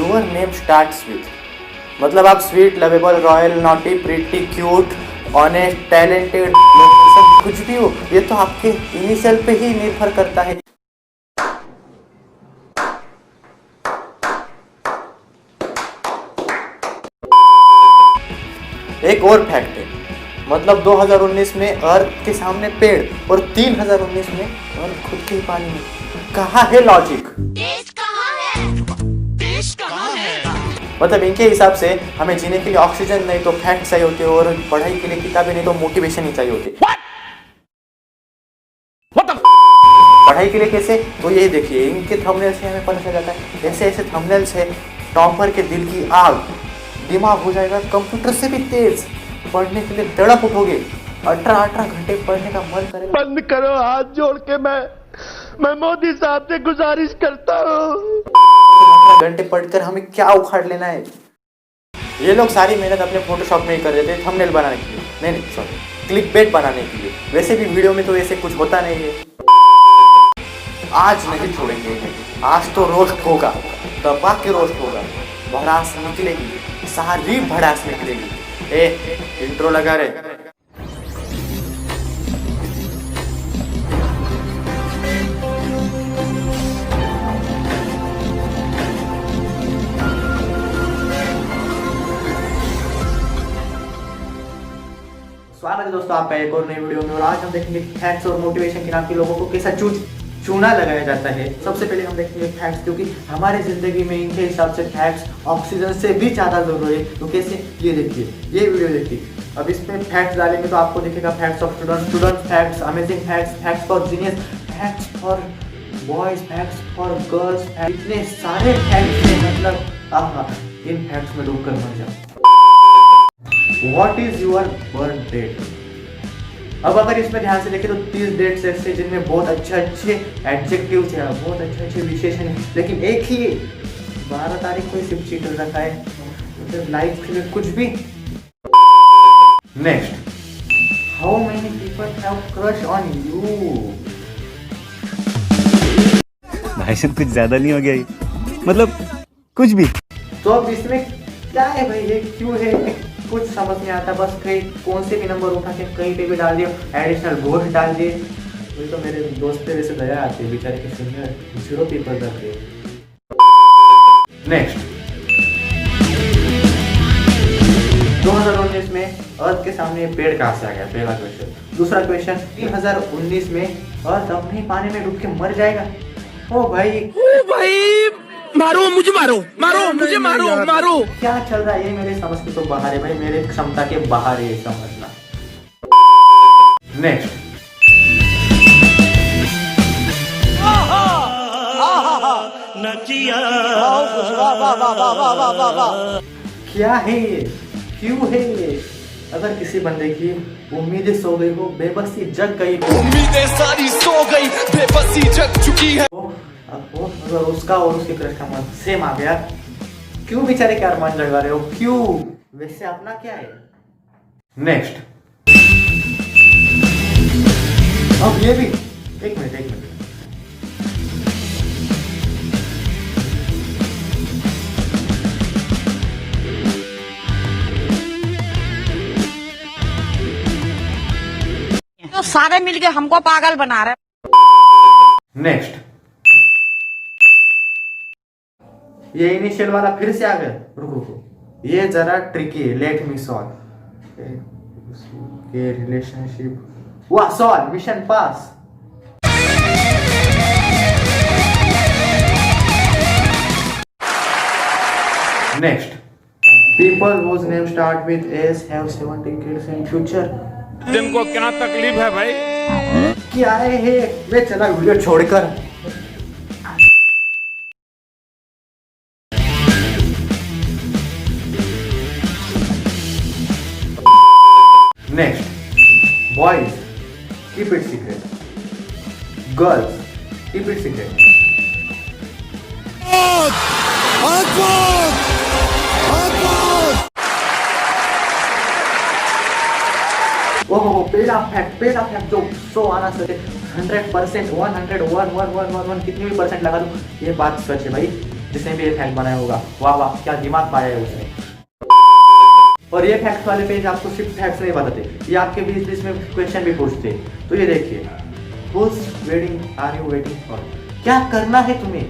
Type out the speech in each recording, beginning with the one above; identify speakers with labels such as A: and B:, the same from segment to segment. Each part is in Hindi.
A: योर नेम स्टार्ट्स विथ, मतलब आप sweet, lovable, royal, naughty, pretty, cute, honest, talented, कुछ भी हो, ये तो आपके इनिशियल पे ही निर्भर करता है। एक और फैक्ट है, मतलब 2019 में अर्थ के सामने पेड़ और 3019 में अर्थ खुद के ही पानी में। कहाँ है लॉजिक?
B: देश कहाँ है? देश कहाँ है?
A: मतलब इनके हिसाब से हमें जीने के लिए ऑक्सीजन नहीं तो फैक्ट चाहिए होते, और पढ़ाई के लिए किताबें नहीं तो मोटिवेशन ही चाहिए होती। पढ़ाई के लिए कैसे? तो ये देखिए, इनके थंबनेल से हमें पता चल जाता है। ऐसे ऐसे थंबनेल से टॉपर के दिल की आग, दिमाग हो जाएगा कंप्यूटर से भी तेज, पढ़ने के लिए तड़प उठोगे, 18 घंटे पढ़ने का मन करेगा।
C: बंद करो, हाथ जोड़ के मैं मोदी साहब से गुजारिश करता हूँ।
A: 18 घंटे पढ़कर हमें क्या उखाड़ लेना है? ये लोग सारी मेहनत अपने फोटोशॉप में ही कर देते हैं थंबनेल बनाने के लिए, नहीं सॉरी, क्लिकबेट बनाने के लिए। वैसे भी वीडियो में तो ऐसे कुछ होता नहीं है। आज नहीं छोड़ेंगे, आज तो रोस्ट होगा, दबा के रोस्ट होगा, भड़ास निकलेगी, सारी भड़ास निकलेगी। इंट्रो लगा रे। स्वागत है दोस्तों आपका एक और नई वीडियो में, और आज हम देखेंगे फैक्ट्स और मोटिवेशन के नाम के लोगों को कैसा चूना लगाया जाता है। सबसे पहले हम देखेंगे फैक्ट्स, क्योंकि हमारे जिंदगी में इनके हिसाब से फैक्ट्स ऑक्सीजन से भी ज़्यादा जरूरी है। तो कैसे, ये देखिए, ये वीडियो देखिए। अब इसमें फैक्ट्स डालेंगे तो आपको दिखेगा facts of student facts, amazing facts, facts for genius, facts for boys, facts for girls, इतने सारे फैक्ट्स हैं, मतलब इन फैक्ट्स में डूब कर मर जाओ। What is your birth date? अब अगर इसमें ध्यान से देखें तो 30 डेट्स ऐसे जिनमें बहुत अच्छे एडजेक्टिव्स हैं, बहुत अच्छे विशेषण हैं, लेकिन एक ही 12 तारीख को सिर्फ चीटर रखा है, मतलब लाइफ में कुछ भी। Next, how many people have crush on you?
D: भाई साहब कुछ ज्यादा नहीं हो गया ये? मतलब कुछ भी।
A: तो अब इसमें क्या है भाई, ये क्यों है, कुछ समझ नहीं आता। बस कहीं कौन से भी नंबर उठा के कहीं पे भी डाल दिए, एडिशनल घोष डाल दिए। वही तो मेरे दोस्त पे वैसे दया आती है, बेचारे के सीनियर 0 पेपर कर दिए। नेक्स्ट, 2019 में अर्थ के सामने पेड़ कहाँ से आ गया? पहला क्वेश्चन। दूसरा क्वेश्चन, 2019 में अर्थ अपने ही पानी में डूब के मर जाएगा? ओ भाई
C: मारो मुझे, मारो मुझे, मारो।
A: क्या चल रहा है? ये मेरे समझ के तो बाहर है भाई, मेरे क्षमता के बाहर है ये समझना। नेक्स्ट, क्या है ये, क्यों है ये? अगर किसी बंदे की उम्मीदें सो गई हो, बेबसी जग गई,
C: उम्मीदें सारी सो गई, बेबसी जग चुकी है,
A: अगर उसका और उसके क्रश का मन सेम आ गया, क्यों बेचारे के अरमान जगा रहे हो, क्यों? वैसे अपना क्या है? नेक्स्ट, अब ये भी, एक मिनट,
B: तो सारे मिलके हमको पागल बना रहे।
A: नेक्स्ट, ये इनिशियल वाला फिर से आ गया, रुको, ये जरा ट्रिकी है, लेट मी सॉल्व। ये रिलेशनशिप, वाह solve, mission pass. Next, people whose name start with S have 70 kids in future।
C: तुमको क्या तकलीफ है भाई?
A: क्या है? वे चला वीडियो छोड़कर। Next, boys keep it secret, girls keep it secret. ओहो, पहला फैक्ट जो 100 आना चाहिए, 100%, 100, 1 कितनी भी परसेंट लगा दो, ये बात सच है भाई। जिसने भी ये फैक्ट बनाया होगा, वाह वाह क्या दिमाग पाया है उसने। और ये फैक्ट्स वाले पेज आपको सिर्फ फैक्ट्स नहीं बताते, ये आपके बीच बीच में क्वेश्चन भी पूछते हैं। तो ये देखिए, whose wedding are you waiting for, क्या करना है तुम्हें,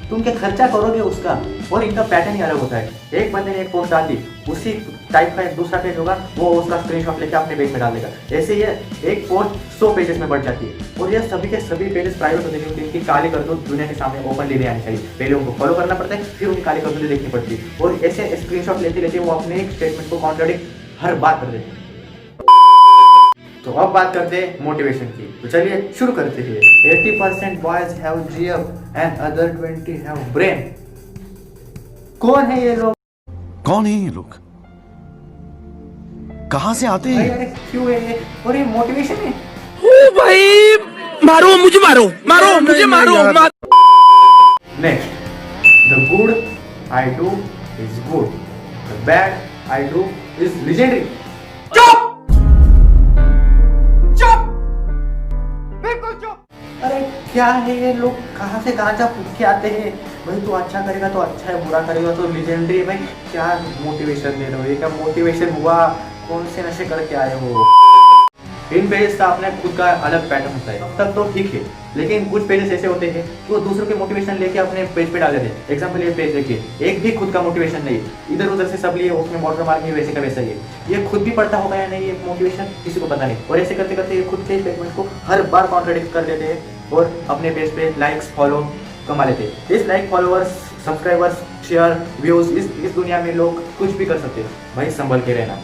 A: तुम क्या खर्चा करोगे उसका। और इनका पैटर्न ही अलग होता है। एक बंदे ने एक पोस्ट डाल दी, उसी टाइप का एक दूसरा पेज होगा, वो उसका स्क्रीनशॉट लेके अपने पेज में डाल देगा। ऐसे ये एक पोस्ट 100 पेजेस में बढ़ जाती है। और ये सभी के सभी पेजेस प्राइवेट होते हैं, क्योंकि इनकी काली करतूत दुनिया के सामने ओपनली नहीं आनी चाहिए। पहले उनको फॉलो करना पड़ता है, फिर उनकी काली करतूतें देखनी पड़ती है। और ऐसे स्क्रीनशॉट लेते लेते वो अपने एक स्टेटमेंट को कॉन्ट्राडिक्ट हर बात कर देते हैं। तो अब बात करते हैं मोटिवेशन की। तो चलिए शुरू करते हैं। 80% boys have GF and other 20 have brain. कौन है ये लोग?
C: कौन है ये लोग? कहां से आते
A: भाई
C: हैं?
A: अरे क्यों है ये? और ये मोटिवेशन है?
E: ओ भाई मारो मुझे, मारो मुझे, मारो।
A: Next, the good I do is good, the bad I do is legendary. चुप चुप, बिल्कुल चुप। अरे क्या है ये लोग, कहाँ से गांजा फूक के आते हैं? भाई तू अच्छा करेगा तो अच्छा है, बुरा करेगा तो लीजेंडरी है। भाई क्या मोटिवेशन दे रहे हो? ये क्या मोटिवेशन हुआ? कौन से नशे करके आए हो? इन पेजेस का अपने खुद का अलग पैटर्न होता है, तब तक तो ठीक है। लेकिन कुछ पेजेस ऐसे होते हैं कि वो दूसरों के मोटिवेशन लेके अपने पेज पे डाल देते हैं। एग्जाम्पल ये पेज देखिए, एक भी खुद का मोटिवेशन नहीं, इधर उधर से सब लिए, उसमें वाटर मार्क नहीं, वैसे का वैसा ही है। ये खुद भी पढ़ता होगा या नहीं ये मोटिवेशन, किसी को पता नहीं। और ऐसे करते करते ये खुद के स्टेटमेंट को हर बार कॉन्ट्राडिक्ट कर देते हैं और अपने पेज पे लाइक्स फॉलो कमा लेते हैं। इस like followers subscribers share views, इस दुनिया में लोग कुछ भी कर सकते हैं। भाई संभल के रहना।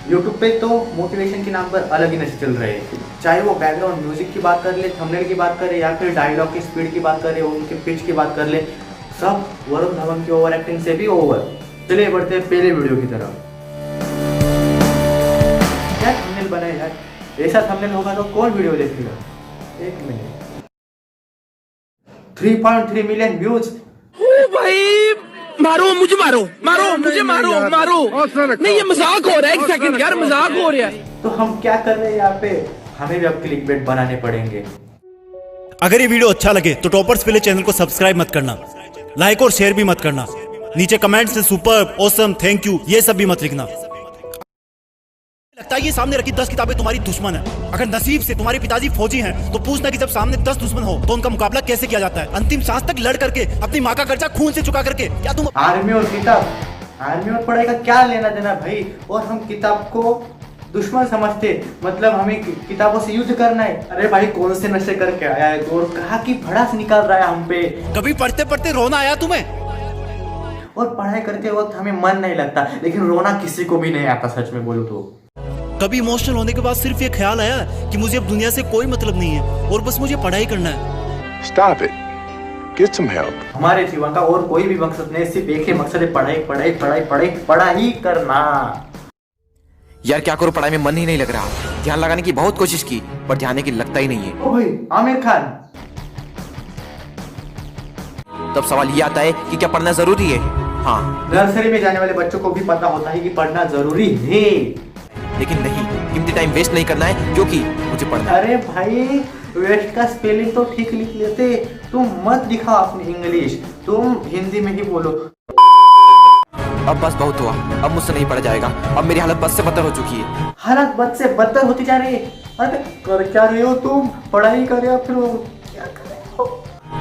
A: यूट्यूब पे तो मोटिवेशन के नाम पर अलग ही नशे चल रहे हैं, चाहे वो बैकग्राउंड म्यूजिक की बात कर ले, थंबनेल की बात करे, या फिर डायलॉग की स्पीड की बात करे, उनके पिच की बात कर ले, सब वरुण धवन की ओवर एक्टिंग से भी ओवर। चलिए बढ़ते हैं पहले वीडियो की तरफ। क्या थंबनेल बनाए यार, ऐसा थंबनेल होगा तो कौन वीडियो देखेगा? एक मिनट, 3.3 मिलियन व्यूज।
E: ओ भाई मारो मुझे, मारो मुझे, मारो। नहीं ये मजाक हो रहा है, एक सेकंड यार, मजाक हो रहा है।
A: तो हम क्या कर रहे हैं यहाँ पे? हमें भी अब क्लिकबेट बनाने पड़ेंगे।
D: अगर ये वीडियो अच्छा लगे तो टॉपर्स के लिए चैनल को सब्सक्राइब मत करना, लाइक और शेयर भी मत करना, नीचे कमेंट्स में सुपर, ऑसम, थैंक यू ये सब भी मत लिखना। लगता है ये सामने रखी 10 किताबें तुम्हारी दुश्मन है। अगर नसीब से तुम्हारे पिताजी फौजी हैं तो पूछना कि जब सामने 10 दुश्मन हो तो उनका मुकाबला कैसे किया जाता है, अंतिम सांस तक लड़ करके, अपनी माँ का कर्जा खून से चुका करके। क्या तुम
A: आर्मी और किताब, आर्मी और पढ़ाई का क्या लेना देना भाई? और हम किताब को दुश्मन समझते, मतलब हमें किताबों से युद्ध करना है। अरे भाई कौन से नशे करके आया है और कहा कि भड़ास निकाल रहा है हम पे।
D: कभी पढ़ते पढ़ते रोना आया तुम्हें?
A: और पढ़ाई करते वक्त हमें मन नहीं लगता, लेकिन रोना किसी को भी नहीं आता, सच में बोलूं तो।
D: कभी इमोशनल होने के बाद सिर्फ ये ख्याल आया कि मुझे अब दुनिया से कोई मतलब नहीं है और बस मुझे पढ़ाई करना है।
C: Stop it. Get some help.
A: हमारे जीवन का और कोई भी मकसद नहीं, सिर्फ एक ही मकसद है, पढ़ाई पढ़ाई पढ़ाई पढ़ाई पढ़ाई करना।
F: यार क्या करूं, पढ़ाई में मन ही नहीं लग रहा। ध्यान लगाने की बहुत कोशिश की पर ध्यान की लगता ही नहीं है।
A: ओ भाई आमिर खान।
F: तब सवाल ये आता है कि क्या पढ़ना जरूरी है? हाँ,
A: नर्सरी में जाने वाले बच्चों को भी पता होता है कि पढ़ना जरूरी है,
F: लेकिन नहीं, कीमती टाइम वेस्ट नहीं करना है क्योंकि मुझे पढ़ना है।
A: अरे भाई वेस्ट का स्पेलिंग तो ठीक लिख लेते, तुम मत दिखाओ अपनी इंग्लिश, तुम हिंदी में ही बोलो।
F: अब बस बहुत हुआ, अब मुझसे नहीं पढ़ा जाएगा। अब मेरी हालत बस से बदतर हो चुकी है।
A: हालत बद से बदतर होती जा रही है। अरे कर क्या रहे हो तुम? पढ़ाई कर या फिर क्या कर रहे हो?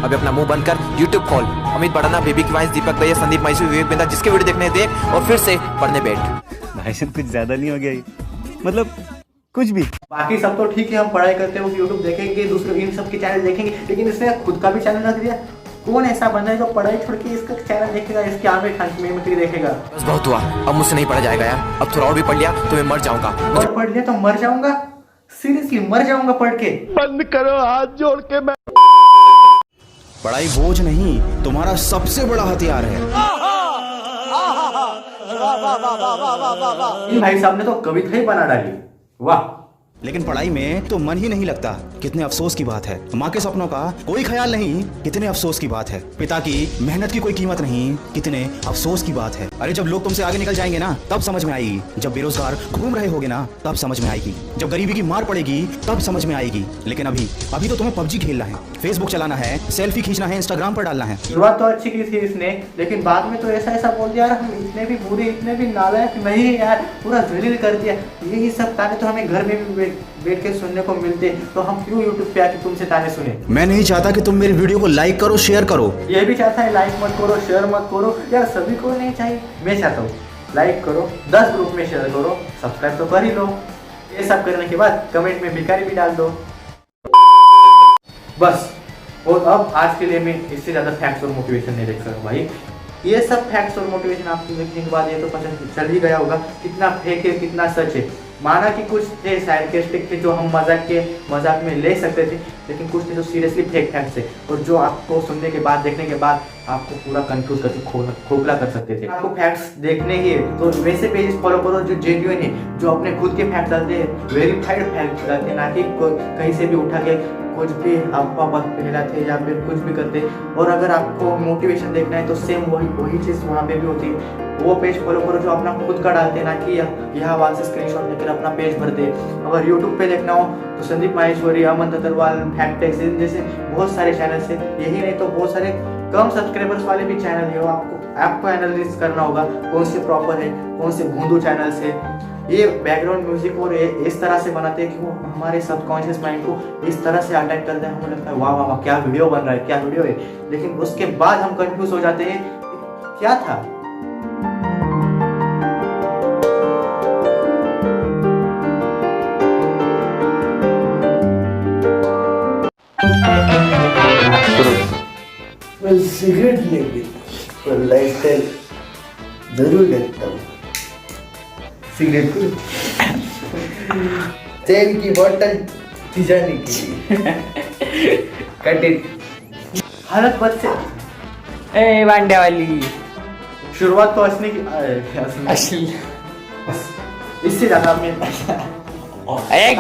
F: अब अपना मुंह बंद कर यूट्यूब खोल, अमित बड़ाना, बेबी की वाइस, दीपक भैया, संदीप मैसूर, विवेक बिंदा, जिसके वीडियो देखने देख और फिर से पढ़ने बैठ।
D: भाई साहब कुछ ज्यादा नहीं हो गया ये? मतलब कुछ भी।
A: बाकी सब तो ठीक है, हम पढ़ाई करते हैं, यूट्यूब देखेंगे, दूसरे इन सब के चैनल देखेंगे, लेकिन इसने खुद का भी चैनल रख दिया। कौन ऐसा बंदा है जो पढ़ाई छोड़ के इसका चैनल देखेगा, इसके आमिर खान की मिमिक्री देखेगा?
F: बस बहुत हुआ, अब मुझसे नहीं पढ़ा जाएगा यार। अब थोड़ा और भी पढ़ लिया तो मैं मर जाऊंगा।
A: और पढ़ लिया तो मर जाऊंगा? सीरियसली मर जाऊंगा पढ़ के?
C: बंद करो हाथ जोड़ के। मैं
G: पढ़ाई बोझ नहीं, तुम्हारा सबसे बड़ा हथियार है।
A: इन भाई साहब ने तो कविता ही बना डाली, वाह।
G: लेकिन पढ़ाई में तो मन ही नहीं लगता। कितने अफसोस की बात है। माँ के सपनों का कोई ख्याल नहीं, कितने अफसोस की बात है। पिता की मेहनत की कोई कीमत नहीं, कितने अफसोस की बात है। अरे जब लोग तुमसे आगे निकल जाएंगे ना, तब समझ में आएगी। जब बेरोजगार घूम रहे होगे ना, तब समझ में आएगी। जब गरीबी की मार पड़ेगी, तब समझ में आएगी। लेकिन अभी तो तुम्हें पबजी खेलना है, फेसबुक चलाना है, सेल्फी खींचना है, इंस्टाग्राम पर डालना है।
A: शुरुआत तो अच्छी की थी इसने, लेकिन बाद में तो ऐसा बोल दिया यार, हम इतने भी बुरे, इतने भी नालायक नहीं है यार, पूरा जलील कर दिया। यही सब ताने तो हमें घर में भी बैठ के सुनने को मिलते, तो हम क्यों यूट्यूब पे आके तुमसे ताने सुने।
G: मैं नहीं चाहता कि तुम मेरी वीडियो को लाइक करो, शेयर करो।
A: ये भी चाहता है लाइक मत करो, शेयर मत करो यार, सभी को नहीं चाहिए। मैं चाहता हूँ लाइक करो, 10 ग्रुप में शेयर करो, सब्सक्राइब तो कर ही लो। ये सब करने के बाद कमेंट में भिखारी भी डाल दो बस। और अब आज के लिए मैं इससे ज्यादा फैक्ट्स और मोटिवेशन नहीं देख सकता भाई। ये सब फैक्ट्स और मोटिवेशन आपको देखने के बाद ये तो पता चल ही गया होगा कितना फेक है, कितना सच है। माना कि कुछ थे सार्केस्टिक थे जो हम मजाक में ले सकते थे, लेकिन कुछ थे जो सीरियसली फेक फैक्ट्स थे, और जो आपको सुनने के बाद, देखने के बाद आपको पूरा कंफ्यूज करके खोखला कर सकते थे। आपको फैक्ट्स देखने ही है तो वैसे पेज फॉलो करो जो जेन्युइन है, जो अपने खुद के फैक्ट डालते हैं, वेरीफाइड फैक्ट डालते हैं, ना कि कहीं से भी उठा के कुछ भी अफवाह वक्त फैलाते या फिर कुछ भी करते। और अगर आपको मोटिवेशन देखना है तो सेम वही चीज़ वहाँ पे भी होती है। वो पेज फॉलो करो जो अपना खुद का डालते हैं, ना कि यह आवाज से स्क्रीनशॉट लेकर अपना पेज भरते हैं। अगर यूट्यूब पे देखना हो तो संदीप माहेश्वरी, अमन दत्तरवाल, फैक्टेक्स जैसे बहुत सारे चैनल है। यही नहीं तो बहुत सारे कम सब्सक्राइबर्स वाले भी चैनल है। आपको एनालिसिस करना होगा कौन से प्रॉपर है, कौन से भूंदू चैनल्स है। ये बैकग्राउंड म्यूजिक और इस तरह से बनाते हैं कि वो हमारे सबकॉन्शियस माइंड को इस तरह से अटैक करते हैं, हमें लगता है वाह वाह वाह क्या वीडियो बन रहा है, क्या वीडियो है। लेकिन उसके बाद हम कंफ्यूज हो जाते हैं क्या था।
H: मैं सिगरेट नहीं पीता, पर लाइटर जरूर लेता हूँ। सिगरेट को तेल की बोतल पिजाने के लिए कट इट।
A: हालत बद से
I: ए वांड्या वाली
A: शुरुआत तो हंसने की
I: असली
A: इससे ज्यादा मैं
I: एक